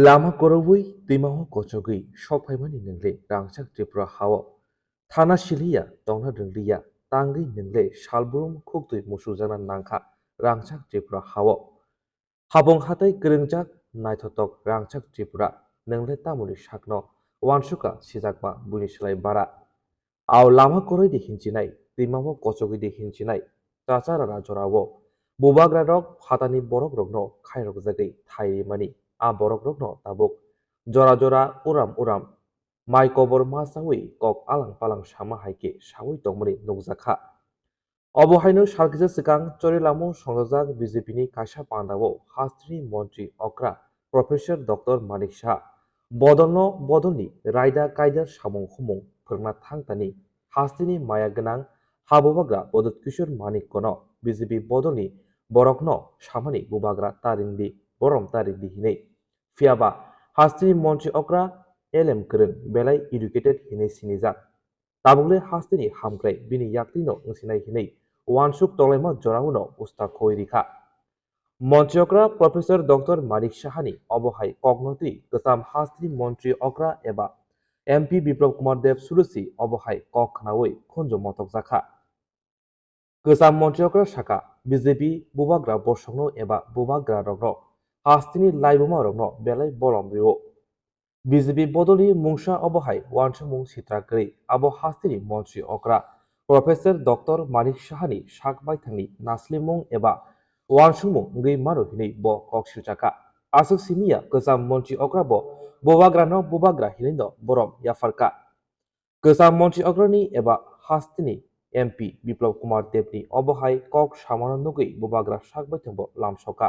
Lama korowui timaho kochogui sokhaimani ningle rangchak tripura hawo thana silia tongna ringdiya tangi ningle salburum khuktui musujana nangkha rangchak tripura hawo habong hatai grengjak naithotok rangchak tripura ningle tamuli sakno wansuka sijakma buni slai bara aw lama koroi de hinchinai timaho kochogui de hinchinai chachara jorawo Bubagra rok hatani borok rokno khairok jagai thaimani a borok rokno tabuk jora jora uram mai kobor ma sawi kok alang palang sama haike sawi tongmani nukjakha obo haino sarkisa sikang chorilamu songjak BJP ni kaisa pandawo hastri mantri okra Professor Dr. Manik Shah bodolno bodolni raida kaida samung humung phirna thangtani hastini maya ganang habubagra bodot kishor manik kono BJP bodolni borokno samani Bubagra taringdi borom taringdi hinei fiaba hastini mantri okra LM Kereng belai educated hinei sinijak tabukle hastini hamkrai bini yaktino ngsinai hinei wansuk tolaima jorauno usta khoirikha মন্ত্রী অকরা professor doctor মানিক সাহানি অবহাই কগ্নতি গোসাম হাস্ত্রী মন্ত্রী অকরা এবা MP Biplab Kumar Deb সুরসি অবহাই cock খানাওই খঞ্জ মতক জাখা গোসাম মন্ত্রী অকরা শাখা BJP বুবাগ্রা বর্ষগ্ন এবা বুবাগ্রা রগ্ন হাস্তিনি লাইবুমা রগ্ন বেলাই বলম Rio BJP বদলি মুংসা অবহাই ওয়ানসমুং সিত্রাগ্রী আবো হাস্তিনি মন্ত্রী অকরা প্রফেসর ডক্টর মানিক সাহানি সাকবাইথাংনি নাসলিমুং এবা wansungmung ngei maro hinei bo koksuchaka asuk simia kesam monchi okra bo Bubagrano Bubagra hinindo borom yafarka kesam monchi okrani eba hastini MP Biplab Kumar Debni obohai kok samanandogei Bubagra sakbaithangbo lamsoka